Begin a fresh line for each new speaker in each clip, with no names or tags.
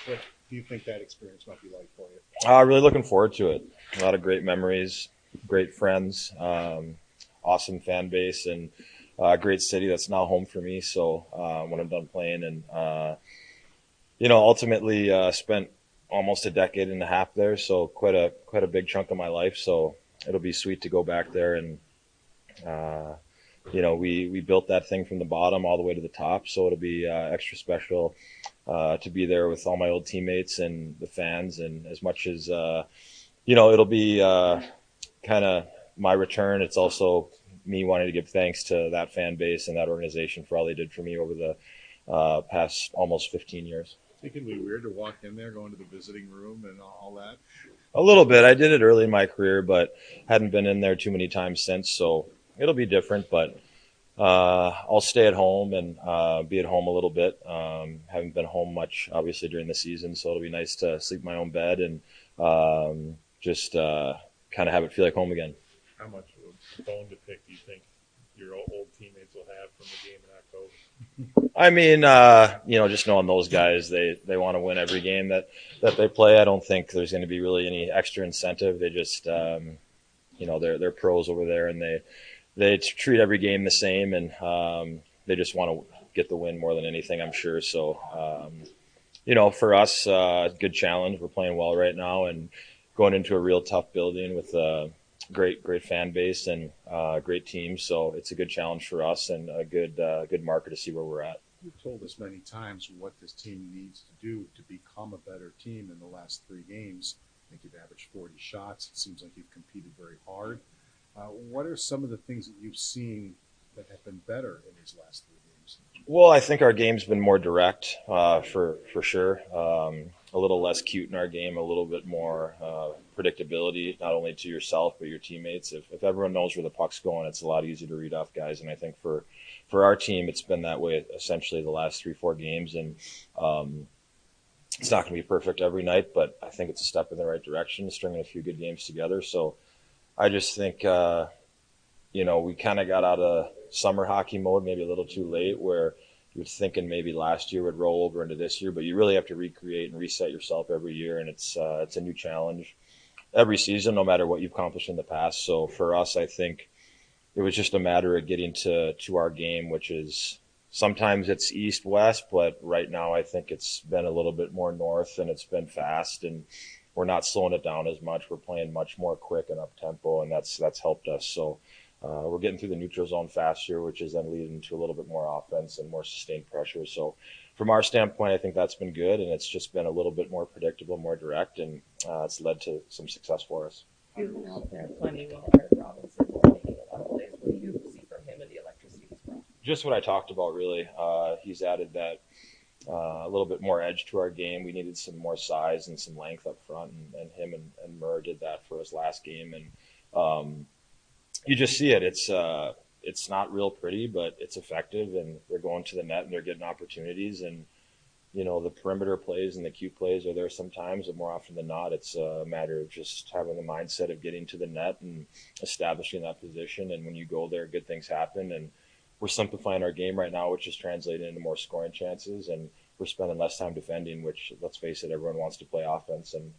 What do you think that experience might be like for you?
Really looking forward to it. A lot of great memories, great friends, awesome fan base, and great city that's now home for me. So when I'm done playing, and ultimately spent almost a decade and a half there, so quite a big chunk of my life. So it'll be sweet to go back there, and uh, we built that thing from the bottom all the way to the top. So it'll be extra special to be there with all my old teammates and the fans, and as much as it'll be kind of my return. It's also me wanting to give thanks to that fan base and that organization for all they did for me over the past almost 15 years.
Think it'd be weird to walk in there, go into the visiting room, and all that.
A little bit. I did it early in my career, but hadn't been in there too many times since. So it'll be different, but I'll stay at home and be at home a little bit. Haven't been home much, obviously, during the season, so it'll be nice to sleep in my own bed and just kind of have it feel like home again.
How much of a bone to pick do you think your old teammates will have from the game in October?
I mean, just knowing those guys, they want to win every game that they play. I don't think there's going to be really any extra incentive. They just, they're pros over there, and they treat every game the same, and they just want to get the win more than anything, I'm sure. So, for us, good challenge. We're playing well right now, and going into a real tough building with a great fan base and great team. So it's a good challenge for us and a good marker to see where we're at.
You've told us many times what this team needs to do to become a better team in the last 3 games. I think you've averaged 40 shots. It seems like you've competed very hard. What are some of the things that you've seen that have been better in these last 3 games?
Well, I think our game's been more direct for sure. A little less cute in our game, a little bit more predictability, not only to yourself but your teammates. If everyone knows where the puck's going, it's a lot easier to read off guys. And I think for our team, it's been that way essentially the last 3-4 games. And it's not going to be perfect every night, but I think it's a step in the right direction, stringing a few good games together. So I just think, we kind of got out of summer hockey mode maybe a little too late, where you're thinking maybe last year would roll over into this year, but you really have to recreate and reset yourself every year, and it's a new challenge every season, no matter what you've accomplished in the past. So for us, I think it was just a matter of getting to our game, which is sometimes it's east-west, but right now I think it's been a little bit more north, and it's been fast, and we're not slowing it down as much. We're playing much more quick and up-tempo, and that's helped us. So we're getting through the neutral zone faster, which is then leading to a little bit more offense and more sustained pressure. So from our standpoint, I think that's been good, and it's just been a little bit more predictable, more direct, and it's led to some success for us.
You've been out there plenty well, Eric Robinson, making a lot of plays. What do you see from him and the electricity he's brought?
Just what I talked about, really. He's added that a little bit more edge to our game. We needed some more size and some length up front, and him and Murr did that for us last game. And you just see it. It's not real pretty, but it's effective, and they're going to the net and they're getting opportunities. And the perimeter plays and the cute plays are there sometimes, but more often than not, it's a matter of just having the mindset of getting to the net and establishing that position. And when you go there, good things happen. And we're simplifying our game right now, which is translating into more scoring chances. And we're spending less time defending, which, let's face it, everyone wants to play offense. And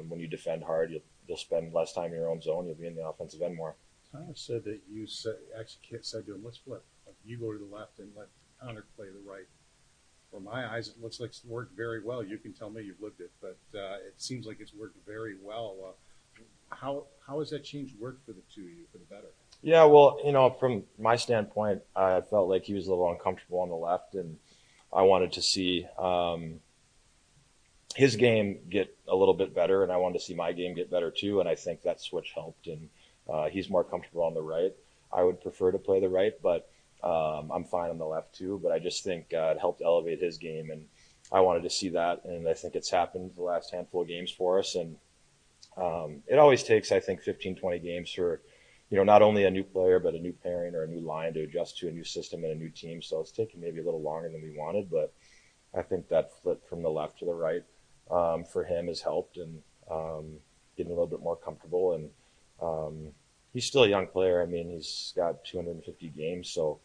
when you defend hard, you'll spend less time in your own zone. You'll be in the offensive end more.
Thomas said that you actually said to him, let's flip. Like, you go to the left and let Connor play the right. From my eyes, it looks like it's worked very well. You can tell me you've lived it, but it seems like it's worked very well. How has that changed work for the two of you for the better?
Yeah, well, from my standpoint, I felt like he was a little uncomfortable on the left, and I wanted to see his game get a little bit better, and I wanted to see my game get better too, and I think that switch helped, and he's more comfortable on the right. I would prefer to play the right, but I'm fine on the left too, but I just think it helped elevate his game, and I wanted to see that, and I think it's happened the last handful of games for us, and it always takes, I think, 15, 20 games for, not only a new player, but a new pairing or a new line to adjust to a new system and a new team, so it's taken maybe a little longer than we wanted, but I think that flip from the left to the right for him has helped, and getting a little bit more comfortable, and he's still a young player. I mean, he's got 250 games, so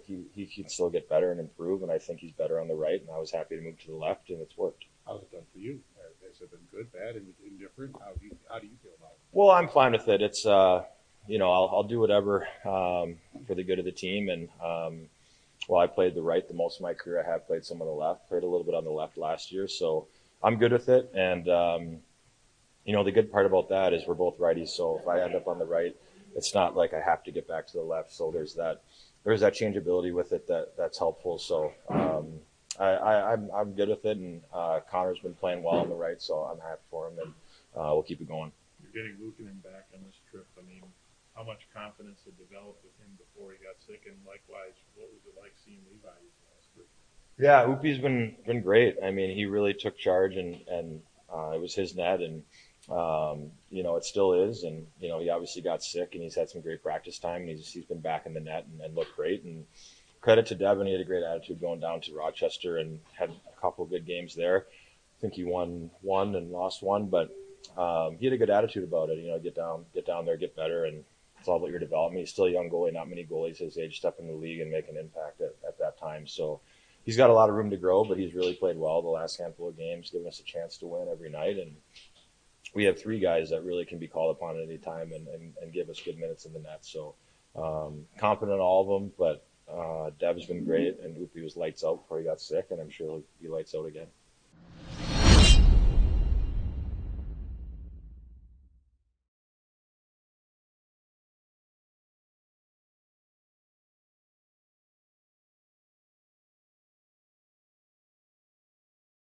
he can still get better and improve, and I think he's better on the right. And I was happy to move to the left, and it's worked.
How's it done for you? Has it been good, bad, and indifferent? How do you feel about it?
Well, I'm fine with it. It's I'll do whatever for the good of the team. And well, I played the right the most of my career. I have played some on the left. Played a little bit on the left last year, so I'm good with it. And the good part about that is we're both righties. So if I end up on the right, it's not like I have to get back to the left. So there's that changeability with it that's helpful. So I'm good with it. And Connor's been playing well on the right, so I'm happy for him, and we'll keep it going.
You're getting Luukkonen back on this trip. I mean, how much confidence had developed with him before he got sick, and likewise, what was it like seeing Levi last week?
Yeah, Oopie's been great. I mean, he really took charge, and it was his net, and it still is. And he obviously got sick, and he's had some great practice time, and he's been back in the net and looked great. And credit to Devin, he had a great attitude going down to Rochester and had a couple of good games there. I think he won one and lost one, but he had a good attitude about it. Get down there, get better, and it's all about your development. He's still a young goalie. Not many goalies his age step in the league and make an impact at that time. So he's got a lot of room to grow, but he's really played well the last handful of games, giving us a chance to win every night. And we have three guys that really can be called upon at any time and give us good minutes in the net. So confident in all of them, but Dev's been great, and Oopie was lights out before he got sick, and I'm sure he'll be lights out again.